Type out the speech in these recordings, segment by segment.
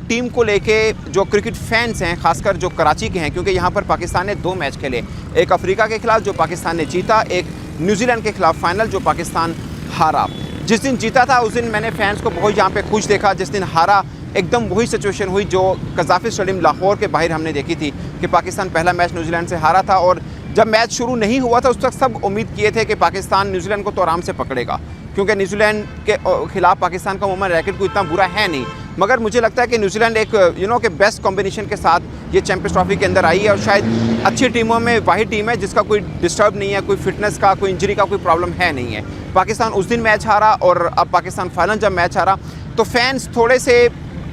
Team को लेके जो क्रिकेट फैंस हैं, खासकर जो कराची के हैं, क्योंकि यहाँ पर पाकिस्तान ने 2 मैच खेले, एक अफ्रीका के खिलाफ जो पाकिस्तान ने जीता, एक न्यूजीलैंड के खिलाफ फाइनल जो पाकिस्तान हारा। जिस दिन जीता था उस दिन मैंने फैंस को बहुत यहाँ पे खुश देखा, जिस दिन हारा एकदम वही सिचुएशन हुई जो कज़ाफ़ी स्टेडियम लाहौर के बाहर हमने देखी थी कि पाकिस्तान पहला मैच न्यूजीलैंड से हारा था। और जब मैच शुरू नहीं हुआ था उस वक्त सब उम्मीद किए थे कि पाकिस्तान न्यूजीलैंड को तो आराम से पकड़ेगा, क्योंकि न्यूजीलैंड के खिलाफ पाकिस्तान का वुमेन रैकेट को इतना बुरा है नहीं। मगर मुझे लगता है कि न्यूजीलैंड एक के बेस्ट कॉम्बिनेशन के साथ ये चैंपियंस ट्रॉफी के अंदर आई है और शायद अच्छी टीमों में वही टीम है जिसका कोई डिस्टर्ब नहीं है, कोई फिटनेस का, कोई इंजरी का कोई प्रॉब्लम है नहीं है। पाकिस्तान उस दिन मैच हारा और अब पाकिस्तान फाइनल जब मैच हारा तो फैंस थोड़े से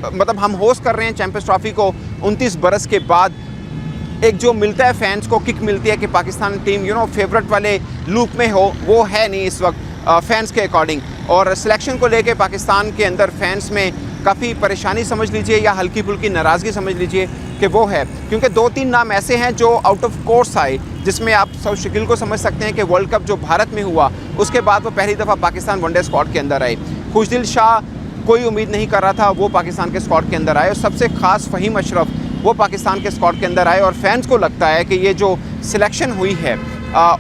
मतलब हम होस्ट कर रहे हैं चैंपियंस ट्रॉफी को 29 बरस के बाद, एक जो मिलता है फैंस को किक मिलती है कि पाकिस्तान टीम फेवरेट वाले लूप में हो, वो है नहीं इस वक्त फैंस के अकॉर्डिंग। और सिलेक्शन को लेके पाकिस्तान के अंदर फैंस में काफ़ी परेशानी समझ लीजिए या हल्की फुल्की नाराज़गी समझ लीजिए कि वो है, क्योंकि 2-3 नाम ऐसे हैं जो आउट ऑफ कोर्स आए, जिसमें आप सब शकील को समझ सकते हैं कि वर्ल्ड कप जो भारत में हुआ उसके बाद वो पहली दफ़ा पाकिस्तान वनडे स्क्वाड के अंदर आए। खुशदिल शाह कोई उम्मीद नहीं कर रहा था, वो पाकिस्तान के स्क्वाड के अंदर आए और सबसे ख़ास फ़हीम अशरफ वो पाकिस्तान के स्क्वाड के अंदर आए। और फैंस को लगता है कि ये जो सिलेक्शन हुई है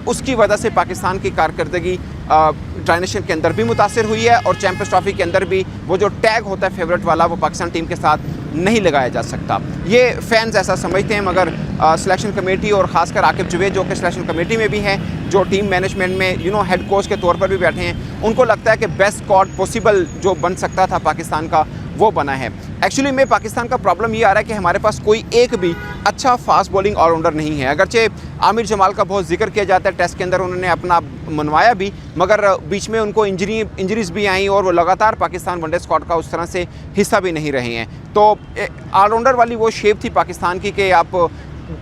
उसकी वजह से पाकिस्तान की कारकर्दगी ट्रांजिशन के अंदर भी मुतासिर हुई है और चैंपियंस ट्रॉफी के अंदर भी वो जो टैग होता है फेवरेट वाला वो पाकिस्तान टीम के साथ नहीं लगाया जा सकता। ये फैंस ऐसा समझते हैं, मगर सिलेक्शन कमेटी और ख़ासकर आकिब जुवैद जो कि सिलेक्शन कमेटी में भी हैं, जो टीम मैनेजमेंट में हेड कोच के तौर पर भी बैठे हैं, उनको लगता है कि बेस्ट स्क्वाड पॉसिबल जो बन सकता था पाकिस्तान का वो बना है। एक्चुअली में पाकिस्तान का प्रॉब्लम ये आ रहा है कि हमारे पास कोई एक भी अच्छा फास्ट बॉलिंग ऑलराउंडर नहीं है। अगरचे आमिर जमाल का बहुत जिक्र किया जाता है, टेस्ट के अंदर उन्होंने अपना मनवाया भी, मगर बीच में उनको इंजरीज भी आई और वो लगातार पाकिस्तान वनडे स्क्वाड का उस तरह से हिस्सा भी नहीं रहे हैं। तो ऑलराउंडर वाली वो शेप थी पाकिस्तान की कि आप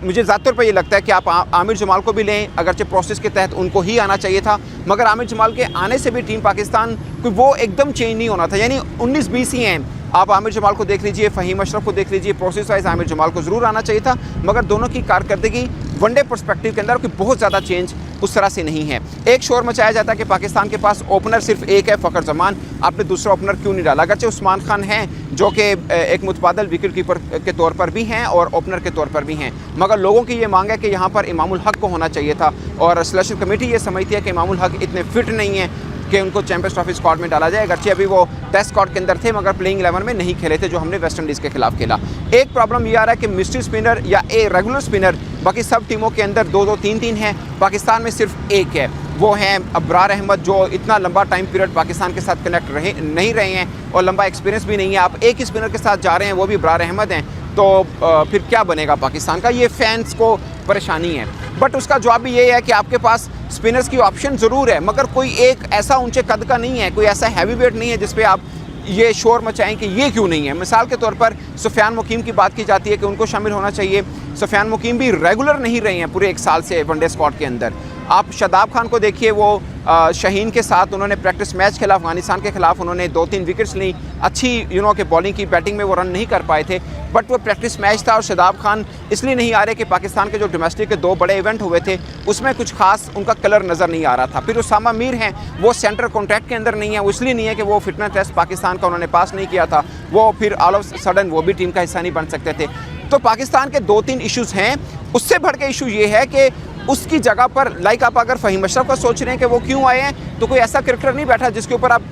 मुझे ज़्यादा तौर पर ये लगता है कि आप आमिर जमाल को भी लें, अगरचे प्रोसेस के तहत उनको ही आना चाहिए था, मगर आमिर जमाल के आने से भी टीम पाकिस्तान कोई वो एकदम चेंज नहीं होना था। यानी 19-20 ही हैं, आप आमिर जमाल को देख लीजिए, फ़हीम अशरफ को देख लीजिए, प्रोसेस वाइज आमिर जमाल को ज़रूर आना चाहिए था, मगर दोनों की कारकर्दगी वनडे पर्सपेक्टिव के अंदर कोई बहुत ज़्यादा चेंज उस तरह से नहीं है। एक शोर मचाया जाता है कि पाकिस्तान के पास ओपनर सिर्फ एक है, फ़खर जमान, आपने दूसरा ओपनर क्यों नहीं डाला? अगरचे उस्मान खान हैं जो कि एक मुतबादल विकेट कीपर के तौर पर भी हैं और ओपनर के तौर पर भी हैं, मगर लोगों की ये मांग है कि यहाँ पर इमामुल हक को होना चाहिए था और सिलेक्शन कमेटी ये समझती है कि इमामुल हक इतने फिट नहीं है कि उनको चैंपियंस ट्रॉफी स्क्वाड में डाला जाए। अगरचे अभी वो टेस्ट स्क्वाड के अंदर थे मगर प्लेइंग 11 में नहीं खेले थे जो हमने वेस्ट इंडीज़ के खिलाफ खेला। एक प्रॉब्लम ये आ रहा है कि मिस्ट्री स्पिनर या रेगुलर स्पिनर बाकी सब टीमों के अंदर 2-2, 3-3 हैं, पाकिस्तान में सिर्फ एक है, वो हैं अब्रार अहमद, जो इतना लंबा टाइम पीरियड पाकिस्तान के साथ कनेक्ट नहीं रहे हैं और लंबा एक्सपीरियंस भी नहीं है। आप एक ही स्पिनर के साथ जा रहे हैं, वो भी अब्रार अहमद हैं, तो फिर क्या बनेगा पाकिस्तान का? ये फैंस को परेशानी है। बट उसका जवाब भी ये है कि आपके पास स्पिनर्स की ऑप्शन ज़रूर है, मगर कोई एक ऐसा ऊंचे कद का नहीं है, कोई ऐसा हैवी वेट नहीं है जिस पे आप ये शोर मचाएं कि ये क्यों नहीं है। मिसाल के तौर पर सुफियान मुकीम की बात की जाती है कि उनको शामिल होना चाहिए। सुफियान मुकीम भी रेगुलर नहीं रहे हैं पूरे 1 साल से वनडे स्क्वाड के अंदर। आप शादाब खान को देखिए, वो शाहीन के साथ उन्होंने प्रैक्टिस मैच खेला अफगानिस्तान के खिलाफ, उन्होंने 2-3 विकेट्स ली, अच्छी के बॉलिंग की, बैटिंग में वो रन नहीं कर पाए थे, बट वो प्रैक्टिस मैच था। और शादाब खान इसलिए नहीं आ रहे कि पाकिस्तान के जो डोमेस्टिक के 2 बड़े इवेंट हुए थे उसमें कुछ खास उनका कलर नज़र नहीं आ रहा था। फिर उसामा मीर हैं, वो सेंटर कॉन्ट्रैक्ट के अंदर नहीं है, वो इसलिए नहीं है कि वो फिटनेस टेस्ट पाकिस्तान का उन्होंने पास नहीं किया था, वो फिर ऑल ऑफ सडन वो भी टीम का हिस्सा नहीं बन सकते थे। तो पाकिस्तान के 2-3 इश्यूज़ हैं। उससे बढ़ के इशू ये है कि उसकी जगह पर लाइक आप अगर फ़हीम अशरफ का सोच रहे हैं कि वो क्यों आए हैं, तो कोई ऐसा क्रिकेटर नहीं बैठा जिसके ऊपर आप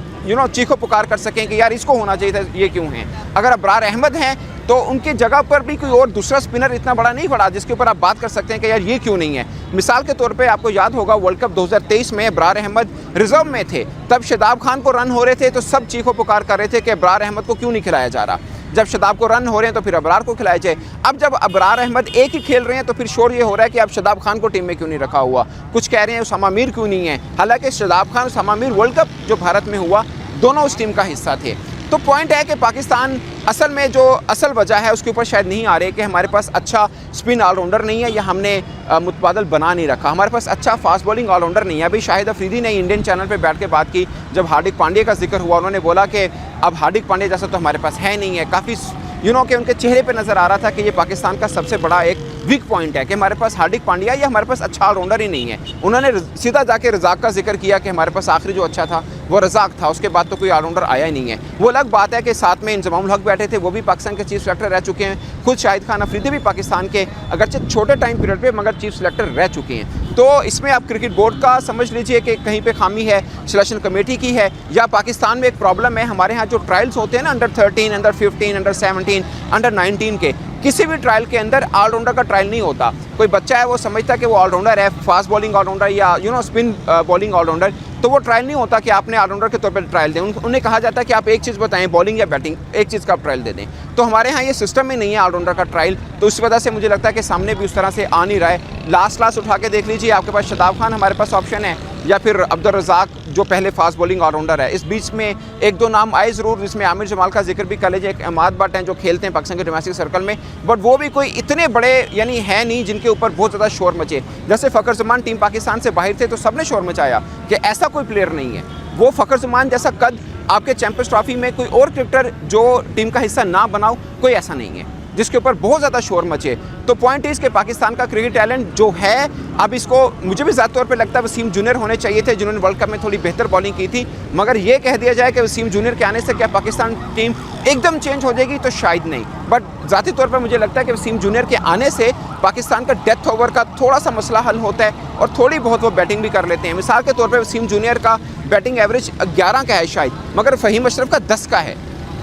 चीखो पुकार कर सकें कि यार इसको होना चाहिए था, ये क्यों हैं। अगर अब्रार अहमद हैं तो उनकी जगह पर भी कोई और दूसरा स्पिनर इतना बड़ा नहीं पड़ा जिसके ऊपर आप बात कर सकते हैं कि यार ये क्यों नहीं है। मिसाल के तौर पे आपको याद होगा वर्ल्ड कप 2023 में अब्रार अहमद रिजर्व में थे, तब शादाब खान को रन हो रहे थे तो सब चीखो पुकार कर रहे थे कि अब्रार अहमद को क्यों नहीं खिलाया जा रहा। जब शादाब को रन हो रहे हैं तो फिर अब्रार को खिलाया जाए। अब जब अब्रार अहमद एक ही खेल रहे हैं तो फिर शोर ये हो रहा है कि अब शादाब खान को टीम में क्यों नहीं रखा हुआ। कुछ कह रहे हैं उसामा मीर क्यों नहीं है, हालांकि शादाब खान उसामा मीर वर्ल्ड कप जो भारत में हुआ दोनों उस टीम का हिस्सा थे। तो पॉइंट है कि पाकिस्तान असल में जो असल वजह है उसके ऊपर शायद नहीं आ रहे कि हमारे पास अच्छा स्पिन ऑलराउंडर नहीं है या हमने मुतबादल बना नहीं रखा, हमारे पास अच्छा फास्ट बॉलिंग ऑलराउंडर नहीं है। अभी शाहिद अफरीदी ने इंडियन चैनल पे बैठ के बात की, जब हार्दिक पांड्या का जिक्र हुआ उन्होंने बोला कि अब हार्दिक पांड्या जैसा तो हमारे पास है नहीं है। काफ़ी कि उनके चेहरे पे नज़र आ रहा था कि ये पाकिस्तान का सबसे बड़ा एक वीक पॉइंट है कि हमारे पास हार्दिक पांड्या या हमारे पास अच्छा ऑलराउंडर ही नहीं है। उन्होंने सीधा जाके रज़ाक का जिक्र किया कि हमारे पास आखिरी जो अच्छा था वो रज़ाक था, उसके बाद तो कोई ऑलराउंडर आया ही नहीं है। वो अलग बात है कि साथ में इंजमामुल हक बैठे थे, वो भी पाकिस्तान के चीफ सेलेक्टर रह चुके हैं, खुद शाहिद खान अफरीदी भी पाकिस्तान के अगरचे छोटे टाइम पीरियड पे मगर चीफ सेलेक्टर रह चुके हैं। तो इसमें आप क्रिकेट बोर्ड का समझ लीजिए कि कहीं पे खामी है, सिलेक्शन कमेटी की है, या पाकिस्तान में एक प्रॉब्लम है। हमारे यहाँ जो ट्रायल्स होते हैं ना अंडर 13, अंडर 15, अंडर 17, अंडर 19 के, किसी भी ट्रायल के अंदर ऑलराउंडर का ट्रायल नहीं होता। कोई बच्चा है वो समझता है कि वो ऑलराउंडर है, फास्ट बॉलिंग ऑलराउंडर या स्पिन बॉलिंग ऑलराउंडर, तो वो ट्रायल नहीं होता कि आपने ऑलराउंडर के तौर पर ट्रायल दें। उन्हें कहा जाता है कि आप एक चीज़ बताएं, बॉलिंग या बैटिंग, एक चीज़ का आप ट्रायल दे दें। तो हमारे यहाँ ये सिस्टम में नहीं है ऑलराउंडर का ट्रायल, तो इस वजह से मुझे लगता है कि सामने भी उस तरह से आ नहीं रहा है। लास्ट उठा के देख लीजिए, आपके पास शताब खान हमारे पास ऑप्शन है, या फिर अब्दुल रज़ाक जो पहले फास्ट बॉलिंग ऑलराउंडर है। इस बीच में एक दो नाम आए ज़रूर, जिसमें आमिर जमाल का जिक्र भी कर लीजिए, एक अहमद भट्ट हैं जो खेलते हैं पाकिस्तान के डोमेस्टिक सर्कल में, बट वो भी कोई इतने बड़े यानी है नहीं जिनके ऊपर बहुत ज़्यादा शोर मचे। जैसे फ़खर ज़मान टीम पाकिस्तान से बाहर थे तो सबने शोर मचाया कि ऐसा कोई प्लेयर नहीं है, वो फ़खर ज़मान जैसा कद आपके चैंपियंस ट्रॉफी में कोई और क्रिकेटर जो टीम का हिस्सा ना बनाओ, कोई ऐसा नहीं है जिसके ऊपर बहुत ज़्यादा शोर मचे। तो पॉइंट इज़ कि पाकिस्तान का क्रिकेट टैलेंट जो है, अब इसको मुझे भी ज़्यादा तौर पे लगता है वसीम जूनियर होने चाहिए थे, जिन्होंने वर्ल्ड कप में थोड़ी बेहतर बॉलिंग की थी। मगर ये कह दिया जाए कि वसीम जूनियर के आने से क्या पाकिस्तान टीम एकदम चेंज हो जाएगी, तो शायद नहीं। बट ज़ाती तौर पर मुझे लगता है कि वसीम जूनियर के आने से पाकिस्तान का डेथ ओवर का थोड़ा सा मसला हल होता है और थोड़ी बहुत वो बैटिंग भी कर लेते हैं। मिसाल के तौर पर वसीम जूनियर का बैटिंग एवरेज 11 का है शायद, मगर फ़हीम अशरफ का 10 का है।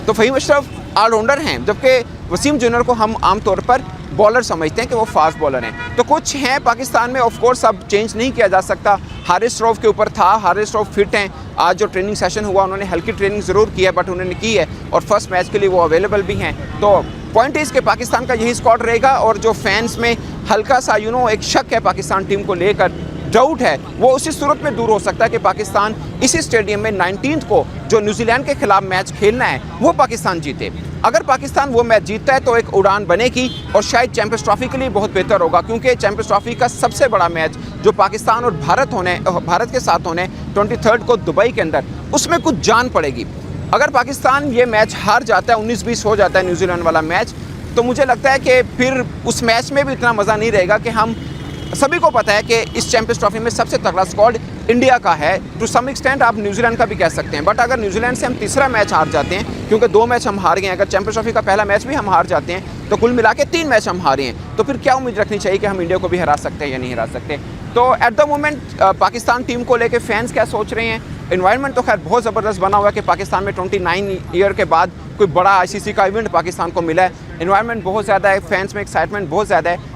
तो फ़हीम अशरफ ऑलराउंडर हैं, जबकि वसीम जूनियर को हम आमतौर पर बॉलर समझते हैं कि वो फास्ट बॉलर हैं। तो कुछ हैं पाकिस्तान में, ऑफ कोर्स अब चेंज नहीं किया जा सकता। हारिस रऊफ के ऊपर था, हारिस रऊफ फिट हैं, आज जो ट्रेनिंग सेशन हुआ उन्होंने हल्की ट्रेनिंग ज़रूर की है, बट उन्होंने की है और फर्स्ट मैच के लिए वो अवेलेबल भी हैं। तो पॉइंट इज़ कि पाकिस्तान का यही स्क्वाड रहेगा, और जो फैंस में हल्का सा एक शक है पाकिस्तान टीम को लेकर, डाउट है, वो उसी सूरत में दूर हो सकता है कि पाकिस्तान इसी स्टेडियम में 19 को जो न्यूजीलैंड के खिलाफ मैच खेलना है वो पाकिस्तान जीते। अगर पाकिस्तान वो मैच जीतता है तो एक उड़ान बनेगी और शायद चैंपियंस ट्रॉफी के लिए बहुत बेहतर होगा, क्योंकि चैंपियंस ट्रॉफी का सबसे बड़ा मैच जो पाकिस्तान और भारत के साथ होने 23 को दुबई के अंदर, उसमें कुछ जान पड़ेगी। अगर पाकिस्तान ये मैच हार जाता है, 19-20 हो जाता है न्यूजीलैंड वाला मैच, तो मुझे लगता है कि फिर उस मैच में भी इतना मज़ा नहीं रहेगा कि हम सभी को पता है कि इस चैंपियंस ट्रॉफी में सबसे तगड़ा स्क्वाड इंडिया का है। टू सम एक्सटेंट आप न्यूजीलैंड का भी कह सकते हैं, बट अगर न्यूजीलैंड से हम तीसरा मैच हार जाते हैं, क्योंकि 2 मैच हम हार गए हैं, अगर चैंपियंस ट्रॉफी का पहला मैच भी हम हार जाते हैं तो कुल मिला के 3 मैच हम हारे हैं, तो फिर क्या उम्मीद रखनी चाहिए कि हम इंडिया को भी हरा सकते हैं या नहीं हरा सकते। तो at the moment Pakistan team को लेकर फैंस क्या सोच रहे हैं, एनवायरनमेंट तो खैर बहुत ज़बरदस्त बना हुआ है कि पाकिस्तान में 29 ईयर के बाद कोई बड़ा ICC का इवेंट पाकिस्तान को मिला है। एनवायरनमेंट बहुत ज़्यादा है, फैंस में एक्साइटमेंट बहुत ज़्यादा है।